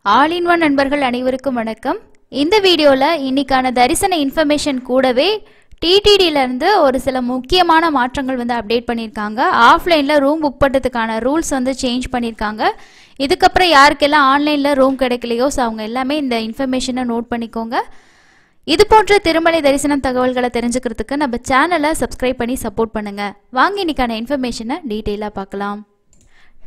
All in one நண்பர்கள் அனைவருக்கும் வணக்கம். இந்த வீடியோல இன்னைக்கான தரிசன இன்ஃபர்மேஷன் கூடவே டிடிடில இருந்து ஒரு சில முக்கியமான மாற்றங்கள் வந்து அப்டேட் பண்ணியிருக்காங்க. ஆஃப்லைன்ல ரூம் புக் பண்ணுறதுக்கான ரூல்ஸ் வந்து சேஞ்ச் பண்ணியிருக்காங்க. இதுக்கப்புறம் யாருக்கெல்லாம் ஆன்லைனில் ரூம் கிடைக்கலையோ அவங்க எல்லாமே இந்த இன்ஃபர்மேஷனை நோட் பண்ணிக்கோங்க. இது போன்ற திருமலை தரிசனம் தகவல்களை தெரிஞ்சுக்கிறதுக்கு நம்ம சேனலை சப்ஸ்கிரைப் பண்ணி சப்போர்ட் பண்ணுங்க. வாங்க இன்னைக்கான இன்ஃபர்மேஷனை டீட்டெயிலாக பார்க்கலாம்.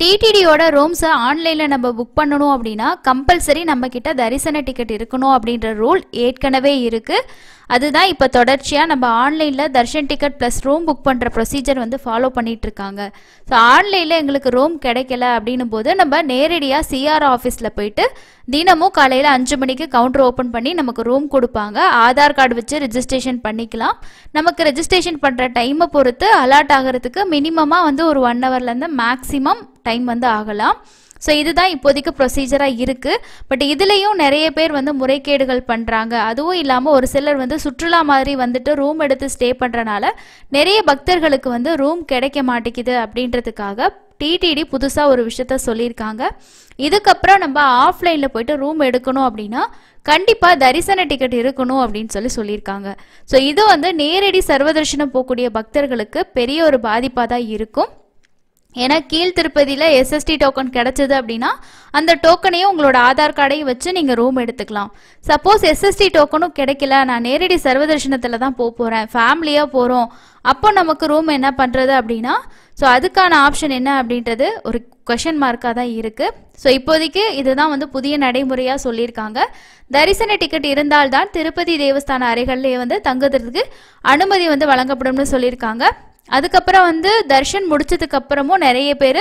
டிடிடியோட ரூம்ஸை ஆன்லைனில் நம்ம புக் பண்ணணும் அப்படின்னா கம்பல்சரி நம்மக்கிட்ட தரிசன டிக்கெட் இருக்கணும் அப்படின்ற ரூல் ஏற்கனவே இருக்குது. அதுதான் இப்போ தொடர்ச்சியாக நம்ம ஆன்லைனில் Darshan ticket plus room book பண்ணுற ப்ரொசீஜர் வந்து ஃபாலோ பண்ணிகிட்ருக்காங்க. ஸோ ஆன்லைனில் எங்களுக்கு ரூம் கிடைக்கல அப்படின்னும் போது நம்ம நேரடியாக சிஆர் ஆஃபீஸில் போயிட்டு தினமும் காலையில் 5 மணிக்கு கவுண்டர் ஓப்பன் பண்ணி நமக்கு ரூம் கொடுப்பாங்க. ஆதார் கார்டு வச்சு ரெஜிஸ்ட்ரேஷன் பண்ணிக்கலாம். நமக்கு ரெஜிஸ்ட்ரேஷன் பண்ணுற டைமை பொறுத்து அலாட் ஆகிறதுக்கு மினிமமாக வந்து ஒரு 1 ஹவர்லேருந்து மேக்ஸிமம் டைம் வந்து ஆகலாம். ஸோ இதுதான் இப்போதைக்கு ப்ரொசீஜராக இருக்குது. பட் இதுலேயும் நிறைய பேர் வந்து முறைகேடுகள் பண்ணுறாங்க. அதுவும் இல்லாமல் ஒரு சிலர் வந்து சுற்றுலா மாதிரி வந்துட்டு ரூம் எடுத்து ஸ்டே பண்ணுறனால நிறைய பக்தர்களுக்கு வந்து ரூம் கிடைக்க மாட்டேங்குது. அப்படின்றதுக்காக டிடிடி புதுசாக ஒரு விஷயத்த சொல்லியிருக்காங்க. இதுக்கப்புறம் நம்ம ஆஃப்லைனில் போயிட்டு ரூம் எடுக்கணும் அப்படின்னா கண்டிப்பாக தரிசன டிக்கெட் இருக்கணும் அப்படின்னு சொல்லியிருக்காங்க. ஸோ இது வந்து நேரடி சர்வதர்ஷனம் போகக்கூடிய பக்தர்களுக்கு பெரிய ஒரு பாதிப்பாக தான் இருக்கும். ஏன்னா கீழ் திருப்பதியில் எஸ்எஸ்டி டோக்கன் கிடைச்சது அப்படின்னா அந்த டோக்கனையும் உங்களோட ஆதார் கார்டையும் வச்சு நீங்கள் ரூம் எடுத்துக்கலாம். சப்போஸ் எஸ்எஸ்டி டோக்கனும் கிடைக்கல, நான் நேரடி சர்வதர்ஷனத்தில் தான் போகிறேன், ஃபேமிலியாக போகிறோம், அப்போ நமக்கு ரூம் என்ன பண்ணுறது அப்படின்னா ஸோ அதுக்கான ஆப்ஷன் என்ன அப்படின்றது ஒரு கொஷன் மார்க்காக தான் இருக்குது. ஸோ இப்போதைக்கு இதுதான் வந்து புதிய நடைமுறையாக சொல்லியிருக்காங்க. தரிசன டிக்கெட் இருந்தால்தான் திருப்பதி தேவஸ்தான அறைகள்லேயே வந்து தங்குறதுக்கு அனுமதி வந்து வழங்கப்படும்னு சொல்லியிருக்காங்க. அதுக்கப்புறம் வந்து தர்ஷன் முடிச்சதுக்கு அப்புறமும் நிறைய பேர்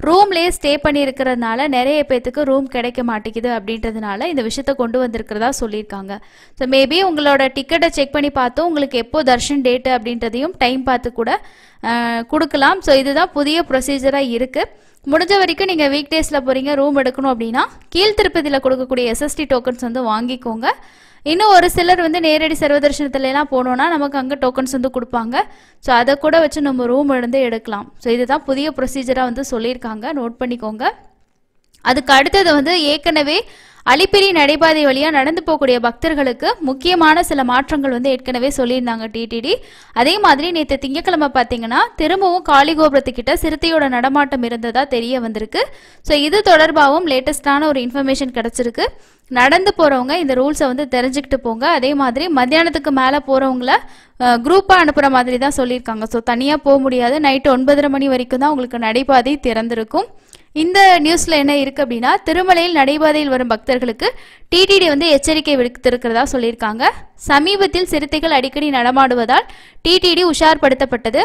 ரூம்லேயே ஸ்டே பண்ணியிருக்கிறதுனால நிறைய பேர்த்துக்கு ரூம் கிடைக்க மாட்டேங்குது. அப்படின்றதுனால இந்த விஷயத்த கொண்டு வந்திருக்கிறதா சொல்லியிருக்காங்க. ஸோ மேபி உங்களோட டிக்கெட்டை செக் பண்ணி பார்த்து உங்களுக்கு எப்போ தர்ஷன் டேட்டு அப்படின்றதையும் டைம் பார்த்து கூட கொடுக்கலாம். ஸோ இதுதான் புதிய ப்ரொசீஜராக இருக்குது. முடிஞ்ச வரைக்கும் நீங்கள் வீக் டேஸில் போகிறீங்க ரூம் எடுக்கணும் அப்படின்னா கீழ் திருப்பதியில் கொடுக்கக்கூடிய எஸ்எஸ்டி டோக்கன்ஸ் வந்து வாங்கிக்கோங்க. இன்னும் ஒரு சிலர் வந்து நேரடி சர்வதர்ஷனத்துலலாம் போனோன்னா நமக்கு அங்கே டோக்கன்ஸ் வந்து கொடுப்பாங்க. ஸோ அதை கூட வச்சு நம்ம ரூம் இருந்து எடுக்கலாம். ஸோ இதுதான் புதிய ப்ரொசீஜராக வந்து சொல்லியிருக்காங்க, நோட் பண்ணிக்கோங்க. அதுக்கு அடுத்தது வந்து ஏற்கனவே அலிப்பிரி நடைபாதை வழியாக நடந்து போகக்கூடிய பக்தர்களுக்கு முக்கியமான சில மாற்றங்கள் வந்து ஏற்கனவே சொல்லியிருந்தாங்க டிடிடி. அதே மாதிரி நேற்று திங்கக்கிழமை பார்த்தீங்கன்னா திரும்பவும் காளிகோபுரத்துக்கிட்ட சிறுத்தையோட நடமாட்டம் இருந்ததா தெரிய வந்திருக்கு. ஸோ இது தொடர்பாகவும் லேட்டஸ்டான ஒரு இன்ஃபர்மேஷன் கிடச்சிருக்கு. நடந்து போகிறவங்க இந்த ரூல்ஸை வந்து தெரிஞ்சுக்கிட்டு போங்க. அதே மாதிரி மத்தியானத்துக்கு மேலே போகிறவங்கள குரூப்பாக அனுப்புகிற மாதிரி தான் சொல்லியிருக்காங்க. ஸோ தனியாக போக முடியாது. நைட்டு 9:30 மணி வரைக்கும் தான் உங்களுக்கு நடைபாதை திறந்திருக்கும். இந்த நியூஸ்ல என்ன இருக்கு அப்படின்னா திருமலையில் நடைபாதையில் வரும் பக்தர்களுக்கு டிடிடி வந்து எச்சரிக்கை விடுத்திருக்கிறதா சொல்லியிருக்காங்க. சமீபத்தில் சிறுத்தைகள் அடிக்கடி நடமாடுவதால் டிடிடி உஷார்படுத்தப்பட்டது.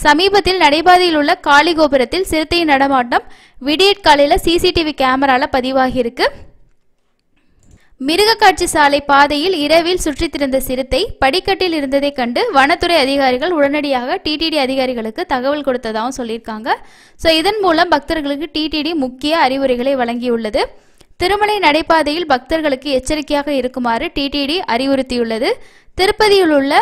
சமீபத்தில் நடைபாதையில் உள்ள காளிகோபுரத்தில் சிறுத்தையின் நடமாட்டம் விடியற் காலையில் சிசிடிவி கேமரால பதிவாகி இருக்கு. மிருகக்காட்சி சாலை பாதையில் இரவில் சுற்றித் திரிந்த சிறுத்தை படிக்கட்டில் இருந்ததை கண்டு வனத்துறை அதிகாரிகள் உடனடியாக டிடிடி அதிகாரிகளுக்கு தகவல் கொடுத்ததாகவும் சொல்லியிருக்காங்க. ஸோ இதன் மூலம் பக்தர்களுக்கு டிடிடி முக்கிய அறிவுரைகளை வழங்கியுள்ளது. திருமலை நடைபாதையில் பக்தர்களுக்கு எச்சரிக்கையாக இருக்குமாறு டிடிடி அறிவுறுத்தியுள்ளது. திருப்பதியில் உள்ள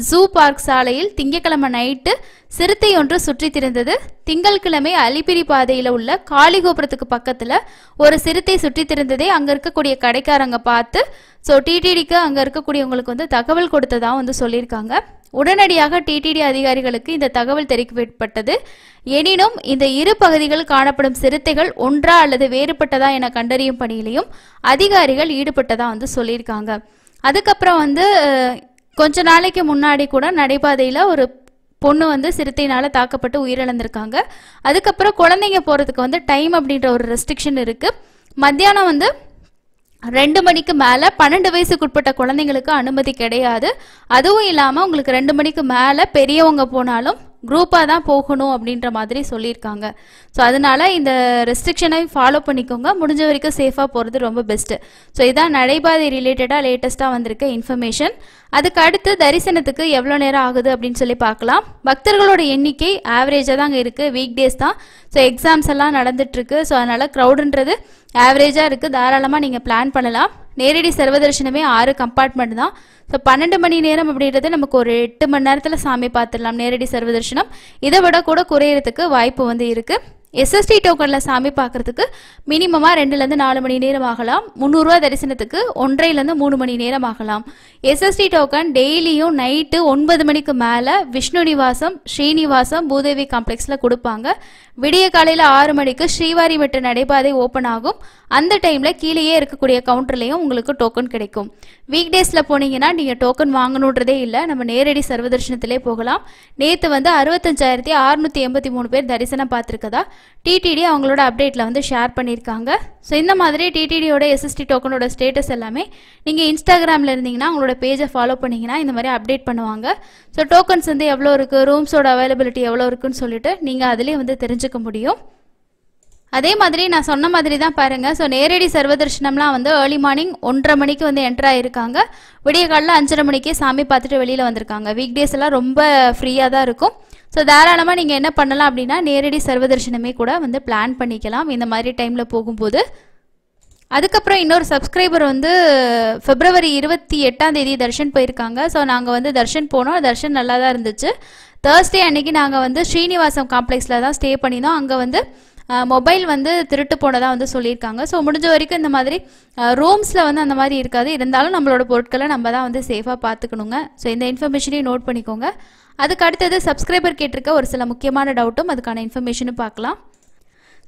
ஜூ பார்க் சாலையில் திங்கட்கிழமை நைட்டு சிறுத்தை ஒன்று சுற்றி திரிந்தது. திங்கட்கிழமை அலிப்பிரி பாதையில் உள்ள காளிகோபுரத்துக்கு பக்கத்தில் ஒரு சிறுத்தை சுற்றி திரிந்ததை அங்கே இருக்கக்கூடிய கடைக்காரங்க பார்த்து ஸோ டிடிடிக்கு அங்கே இருக்கக்கூடியவங்களுக்கு வந்து தகவல் கொடுத்ததாக வந்து சொல்லியிருக்காங்க. உடனடியாக டிடிடி அதிகாரிகளுக்கு இந்த தகவல் தெரிவிக்கப்பட்டது. எனினும் இந்த இரு பகுதிகளில் காணப்படும் சிறுத்தைகள் ஒன்றா அல்லது வேறுபட்டதா என கண்டறியும் பணியிலையும் அதிகாரிகள் ஈடுபட்டதா வந்து சொல்லியிருக்காங்க. அதுக்கப்புறம் வந்து கொஞ்ச நாளைக்கு முன்னாடி கூட நடைபாதையில் ஒரு பொண்ணு வந்து சிறுத்தையினால் தாக்கப்பட்டு உயிரிழந்திருக்காங்க. அதுக்கப்புறம் குழந்தைங்க போகிறதுக்கு வந்து டைம் அப்படின்ற ஒரு ரெஸ்ட்ரிக்ஷன் இருக்குது. மத்தியானம் வந்து 2 மணிக்கு மேலே 12 வயசுக்குட்பட்ட குழந்தைங்களுக்கு அனுமதி கிடையாது. அதுவும் இல்லாமல் உங்களுக்கு 2 மணிக்கு மேலே பெரியவங்க போனாலும் குரூப்பாக தான் போகணும் அப்படின்ற மாதிரி சொல்லியிருக்காங்க. ஸோ அதனால இந்த ரெஸ்ட்ரிக்ஷனை ஃபாலோ பண்ணிக்கோங்க. முடிஞ்ச வரைக்கும் சேஃபாக போகிறது ரொம்ப பெஸ்ட்டு. ஸோ இதான் நடைபாதை ரிலேட்டடாக லேட்டஸ்ட்டாக வந்திருக்க இன்ஃபர்மேஷன். அதுக்கு அடுத்து தரிசனத்துக்கு எவ்வளோ நேரம் ஆகுது அப்படின்னு சொல்லி பார்க்கலாம். பக்தர்களோட எண்ணிக்கை ஆவரேஜாக தான் அங்கே இருக்குது. வீக் டேஸ் தான். ஸோ எக்ஸாம்ஸ் எல்லாம் நடந்துட்டுருக்கு. ஸோ அதனால் க்ரௌடுன்றது ஆவரேஜாக இருக்குது. தாராளமாக நீங்கள் பிளான் பண்ணலாம். நேரடி சர்வதர்ஷனமே 6 கம்பார்ட்மெண்ட் தான். ஸோ 12 மணி நேரம் அப்படின்றது நமக்கு ஒரு 8 மணி நேரத்தில் சாமி பார்த்துடலாம் நேரடி சர்வதர்ஷனம். இதை விட கூட குறையிறதுக்கு வாய்ப்பு வந்து இருக்குது. எஸ்எஸ்டி டோக்கனில் சாமி பார்க்குறதுக்கு மினிமமாக 2லேருந்து 4 மணி நேரம் ஆகலாம். 300 ரூபா தரிசனத்துக்கு 1.5லேருந்து 3 மணி நேரம் ஆகலாம். எஸ்எஸ்டி டோக்கன் டெய்லியும் நைட்டு 9 மணிக்கு மேலே விஷ்ணு நிவாசம், ஸ்ரீனிவாசம், பூதேவி காம்ப்ளெக்ஸில் கொடுப்பாங்க. விடிய காலையில் 6 மணிக்கு ஸ்ரீவாரி மெட்டு நடைபாதை ஓப்பன் ஆகும். அந்த டைமில் கீழேயே இருக்கக்கூடிய கவுண்டர்லேயும் உங்களுக்கு டோக்கன் கிடைக்கும். வீக் டேஸில் போனீங்கன்னா நீங்கள் டோக்கன் வாங்கணுன்றதே இல்லை, நம்ம நேரடி சர்வதர்ஷனத்திலே போகலாம். நேற்று வந்து 65,683 பேர் தரிசனம் பார்த்துருக்கதா டிடிடி அவங்களோட அப்டேட்டில் வந்து ஷேர் பண்ணியிருக்காங்க. ஸோ இந்த மாதிரி டிடிடியோட எஸ்எஸ்டி டோக்கனோட ஸ்டேட்டஸ் எல்லாமே நீங்கள் இன்ஸ்டாகிராமில் இருந்தீங்கன்னா அவங்களோட பேஜை ஃபாலோ பண்ணிங்கன்னா இந்த மாதிரி அப்டேட் பண்ணுவாங்க. ஸோ டோக்கன்ஸ் வந்து எவ்வளோ இருக்குது, ரூம்ஸோட அவைலபிலிட்டி எவ்வளோ இருக்குன்னு சொல்லிட்டு நீங்கள் அதிலே வந்து தெரிஞ்சுக்க முடியும். அதே மாதிரி நான் சொன்ன மாதிரி தான் பாருங்கள். ஸோ நேரடி சர்வதர்ஷனம்லாம் வந்து ஏர்லி மார்னிங் 1:30 மணிக்கு வந்து என்டர் ஆகிருக்காங்க. விடிய காலையில் 5:30 மணிக்கே சாமி பார்த்துட்டு வெளியில் வந்திருக்காங்க. வீக் டேஸ் எல்லாம் ரொம்ப ஃப்ரீயாக தான் இருக்கும். ஸோ தாராளமாக நீங்கள் என்ன பண்ணலாம் அப்படின்னா நேரடி சர்வதர்ஷனமே கூட வந்து பிளான் பண்ணிக்கலாம் இந்த மாதிரி டைமில் போகும்போது. அதுக்கப்புறம் இன்னொரு சப்ஸ்கிரைபர் வந்து February 28 தர்ஷன் போயிருக்காங்க. ஸோ நாங்கள் வந்து தர்ஷன் போனோம், தர்ஷன் நல்லா தான் இருந்துச்சு. Thursday அன்னைக்கு நாங்கள் வந்து ஸ்ரீனிவாசம் காம்ப்ளெக்ஸில் தான் ஸ்டே பண்ணினோம். அங்கே வந்து மொபைல் வந்து திருட்டு போனதாக வந்து சொல்லியிருக்காங்க. ஸோ முடிஞ்ச வரைக்கும் இந்த மாதிரி ரூம்ஸில் வந்து அந்த மாதிரி இருக்காது, இருந்தாலும் நம்மளோட பொருட்களை நம்ம தான் வந்து சேஃபாக பார்த்துக்கணுங்க. ஸோ இந்த இன்ஃபர்மேஷனையும் நோட் பண்ணிக்கோங்க. அதுக்கு அடுத்தது சப்ஸ்கிரைபர் கேட்டிருக்க ஒரு சில முக்கியமான டவுட்டும் அதுக்கான இன்ஃபர்மேஷனும் பார்க்கலாம்.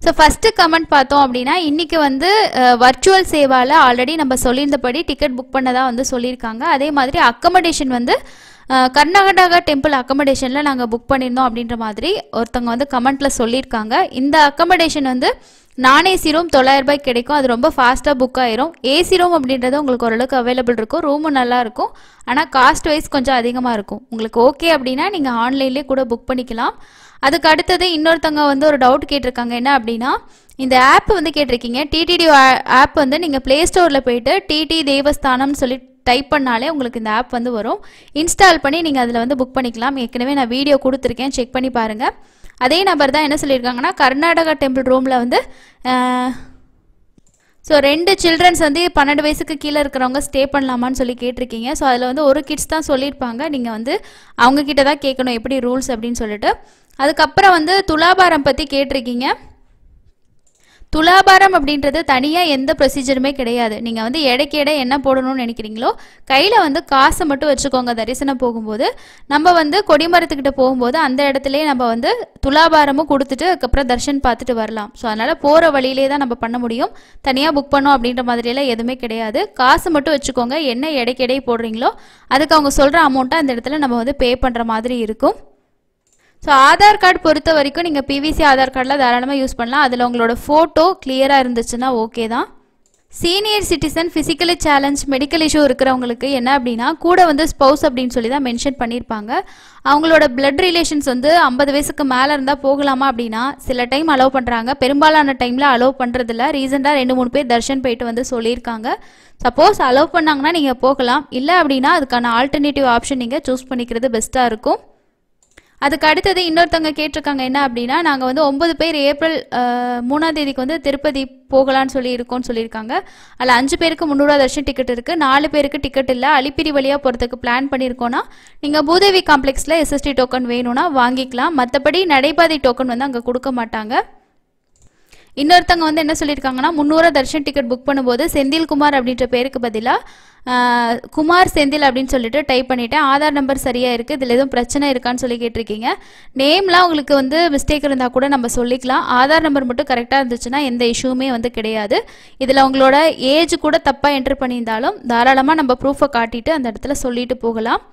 ஸோ ஃபஸ்ட்டு கமெண்ட் பார்த்தோம் அப்படின்னா இன்றைக்கி வந்து வர்ச்சுவல் சேவாவில் ஆல்ரெடி நம்ம சொல்லியிருந்தபடி டிக்கெட் புக் பண்ணதாக வந்து சொல்லியிருக்காங்க. அதே மாதிரி அக்கமடேஷன் வந்து கர்நாடகா டெம்பிள் அக்கமடேஷனில் நாங்கள் புக் பண்ணியிருந்தோம் அப்படின்ற மாதிரி ஒருத்தவங்க வந்து கமெண்ட்டில் சொல்லியிருக்காங்க. இந்த அக்கமடேஷன் வந்து நான் ஏசி ரூம் 900 ரூபாய்க்கு கிடைக்கும். அது ரொம்ப ஃபாஸ்ட்டாக புக் ஆயிரும். ஏசி ரூம் அப்படின்றது உங்களுக்கு ஓரளவுக்கு அவைலபிள் இருக்கும், ரூமும் நல்லாயிருக்கும். ஆனால் காஸ்ட் வைஸ் கொஞ்சம் அதிகமாக இருக்கும். உங்களுக்கு ஓகே அப்படின்னா நீங்கள் ஆன்லைன்லேயே கூட புக் பண்ணிக்கலாம். அதுக்கு அடுத்தது இன்னொருத்தவங்க வந்து ஒரு டவுட் கேட்டிருக்காங்க. என்ன அப்படின்னா இந்த ஆப் வந்து கேட்டிருக்கீங்க, டிடிடி ஆப் வந்து நீங்கள் ப்ளே ஸ்டோரில் போயிட்டு டிடி தேவஸ்தானம்னு சொல்லி டைப் பண்ணாலே உங்களுக்கு இந்த ஆப் வந்து வரும். இன்ஸ்டால் பண்ணி நீங்கள் அதில் வந்து புக் பண்ணிக்கலாம். ஏற்கனவே நான் வீடியோ கொடுத்துருக்கேன், செக் பண்ணி பாருங்கள். அதே நபர் தான் என்ன சொல்லியிருக்காங்கன்னா கர்நாடகா டெம்பிள் ரூமில் வந்து ஸோ 2 சில்ட்ரன்ஸ் வந்து 12 வயசுக்கு கீழே இருக்கிறவங்க ஸ்டே பண்ணலாமான்னு சொல்லி கேட்டிருக்கீங்க. ஸோ அதில் வந்து ஒரு கிட்ஸ் தான் சொல்லியிருப்பாங்க. நீங்கள் வந்து அவங்கக்கிட்ட தான் கேட்கணும் எப்படி ரூல்ஸ் அப்படின்னு சொல்லிட்டு. அதுக்கப்புறம் வந்து துலாபாரம் பற்றி கேட்டிருக்கீங்க. துலாபாரம் அப்படின்றது தனியாக எந்த ப்ரொசீஜருமே கிடையாது. நீங்கள் வந்து எடைக்கு எடை என்ன போடணும்னு நினைக்கிறீங்களோ கையில் வந்து காசை மட்டும் வச்சுக்கோங்க. தரிசனம் போகும்போது நம்ம வந்து கொடிமரத்துக்கிட்ட போகும்போது அந்த இடத்துலையே நம்ம வந்து துலாபாரமும் கொடுத்துட்டு அதுக்கப்புறம் தர்ஷன் பார்த்துட்டு வரலாம். ஸோ அதனால் போகிற வழியிலே தான் நம்ம பண்ண முடியும். தனியாக புக் பண்ணோம் அப்படின்ற மாதிரியெல்லாம் எதுவுமே கிடையாது. காசு மட்டும் வச்சுக்கோங்க. என்ன எடைக்கு எடை போடுறீங்களோ அதுக்கு அவங்க சொல்கிற அமௌண்ட்டை அந்த இடத்துல நம்ம வந்து பே பண்ணுற மாதிரி இருக்கும். ஸோ ஆதார் கார்டு பொறுத்த வரைக்கும் நீங்கள் பிவிசி ஆதார் கார்டில் தாராளமாக யூஸ் பண்ணலாம். அதில் உங்களோட ஃபோட்டோ கிளியராக இருந்துச்சுன்னா ஓகே தான். Senior citizen, physically challenge, medical issue இருக்கிறவங்களுக்கு என்ன அப்படின்னா கூட வந்து ஸ்பௌஸ் அப்படின்னு சொல்லி தான் மென்ஷன் பண்ணியிருப்பாங்க. அவங்களோட பிளட் ரிலேஷன்ஸ் வந்து 50 வயசுக்கு மேலே இருந்தால் போகலாமா அப்படின்னா சில டைம் அலோவ் பண்ணுறாங்க, பெரும்பாலான டைமில் அலோவ் பண்ணுறதில்ல. ரீசெண்டாக 2-3 பேர் தர்ஷன் போயிட்டு வந்து சொல்லியிருக்காங்க. சப்போஸ் அலோவ் பண்ணாங்கன்னா நீங்கள் போகலாம், இல்லை அப்படின்னா அதுக்கான ஆல்டர்னேட்டிவ் ஆப்ஷன் நீங்கள் சூஸ் பண்ணிக்கிறது பெஸ்ட்டாக இருக்கும். அதுக்கு அடுத்தது இன்னொருத்தவங்க கேட்டிருக்காங்க என்ன அப்படின்னா நாங்கள் வந்து 9 பேர் ஏப்ரல் 3 வந்து திருப்பதி போகலான்னு சொல்லி இருக்கோம்னு சொல்லியிருக்காங்க. அதில் 5 பேருக்கு 300 ரூபா தர்ஷன் டிக்கெட் இருக்குது, 4 பேருக்கு டிக்கெட் இல்லை. அலிப்பிரி வழியாக போகிறதுக்கு பிளான் பண்ணியிருக்கோன்னா நீங்கள் பூதேவி காம்ப்ளெக்ஸில் எஸ்எஸ்டி டோக்கன் வேணும்னா வாங்கிக்கலாம். மற்றபடி நடைபாதை டோக்கன் வந்து அங்கே கொடுக்க மாட்டாங்க. இன்னொருத்தவங்க வந்து என்ன சொல்லியிருக்காங்கன்னா 300 தர்ஷன் டிக்கெட் புக் பண்ணும்போது செந்தில்குமார் அப்படின்ற பேருக்கு பதிலாக குமார் செந்தில் அப்படின்னு சொல்லிட்டு டைப் பண்ணிவிட்டேன். ஆதார் நம்பர் சரியாக இருக்குது, இதில் எதுவும் பிரச்சனை இருக்கான்னு சொல்லி கேட்டிருக்கீங்க. நேம்லாம் உங்களுக்கு வந்து மிஸ்டேக் இருந்தால் கூட நம்ம சொல்லிக்கலாம். ஆதார் நம்பர் மட்டும் கரெக்டாக இருந்துச்சுன்னா எந்த இஷ்யூமே வந்து கிடையாது. இதில் உங்களோட ஏஜ் கூட தப்பாக என்ட்ரு பண்ணியிருந்தாலும் தாராளமாக நம்ம ப்ரூஃபை காட்டிட்டு அந்த இடத்துல சொல்லிட்டு போகலாம்.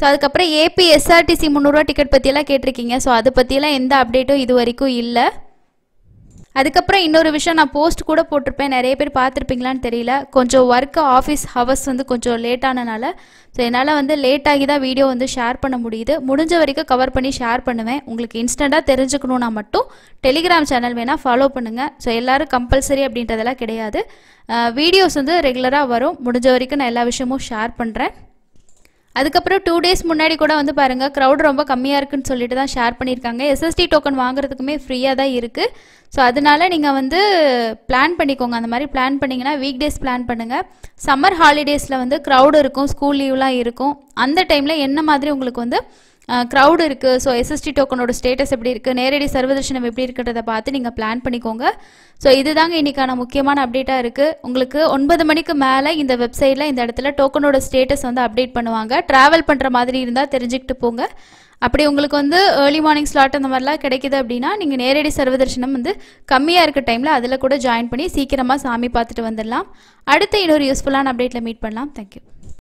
ஸோ அதுக்கப்புறம் ஏபி எஸ்ஆர்டிசி 300 ரூபா டிக்கெட் பற்றியெல்லாம் கேட்டிருக்கீங்க. ஸோ அதை பற்றியெல்லாம் எந்த அப்டேட்டும் இது வரைக்கும் இல்லை. அதுக்கப்புறம் இன்னொரு விஷயம், நான் போஸ்ட் கூட போட்டிருப்பேன், நிறைய பேர் பார்த்துருப்பீங்களான்னு தெரியல. கொஞ்சம் ஒர்க்கு ஆஃபீஸ் ஹவர்ஸ் வந்து கொஞ்சம் லேட்டானனால ஸோ என்னால் வந்து லேட்டாகி தான் வீடியோ வந்து ஷேர் பண்ண முடியுது. முடிஞ்ச வரைக்கும் கவர் பண்ணி ஷேர் பண்ணுவேன். உங்களுக்கு இன்ஸ்டண்ட்டாக தெரிஞ்சுக்கணுன்னா மட்டும் டெலிகிராம் சேனல் வேணால் ஃபாலோ பண்ணுங்கள். ஸோ எல்லோரும் கம்பல்சரி அப்படின்றதெல்லாம் கிடையாது. வீடியோஸ் வந்து ரெகுலராக வரும். முடிஞ்ச வரைக்கும் நான் எல்லா விஷயமும் ஷேர் பண்ணுறேன். அதுக்கப்புறம் 2 days முன்னாடி கூட வந்து பாருங்கள் க்ரௌட் ரொம்ப கம்மியாக இருக்குன்னு சொல்லிட்டு தான் ஷேர் பண்ணியிருக்காங்க. எஸ்எஸ்டி டோக்கன் வாங்குறதுக்குமே ஃப்ரீயாக தான் இருக்குது. ஸோ அதனால நீங்கள் வந்து பிளான் பண்ணிக்கோங்க. அந்த மாதிரி பிளான் பண்ணிங்கன்னா வீக் டேஸ் பிளான் பண்ணுங்கள். சம்மர் ஹாலிடேஸில் வந்து க்ரௌடு இருக்கும், ஸ்கூல் லீவ்லாம் இருக்கும். அந்த டைமில் என்ன மாதிரி உங்களுக்கு வந்து க்ரௌட் இருக்குது, ஸோ எஸ்எஸ்டி டோக்கனோட ஸ்டேட்டஸ் எப்படி இருக்குது, நேரடி சர்வதர்ஷனம் எப்படி இருக்குன்றதை பார்த்து நீங்கள் பிளான் பண்ணிக்கோங்க. ஸோ இதுதாங்க இன்றைக்கான முக்கியமான அப்டேட்டாக இருக்குது. உங்களுக்கு 9 மணிக்கு மேலே இந்த வெப்சைட்டில் இந்த இடத்துல டோக்கனோட ஸ்டேட்டஸ் வந்து அப்டேட் பண்ணுவாங்க. ட்ராவல் பண்ணுற மாதிரி இருந்தால் தெரிஞ்சுக்கிட்டு போங்க. அப்படி உங்களுக்கு வந்து ஏர்லி மார்னிங் ஸ்லாட் அந்த மாதிரிலாம் கிடைக்குது அப்படின்னா நீங்கள் நேரடி சர்வதர்ஷனம் வந்து கம்மியாக இருக்க டைமில் அதில் கூட ஜாயின் பண்ணி சீக்கிரமாக சாமி பார்த்துட்டு வந்துடலாம். அடுத்த இன்னொரு யூஸ்ஃபுல்லான அப்டேட்டில் மீட் பண்ணலாம். தேங்க்யூ.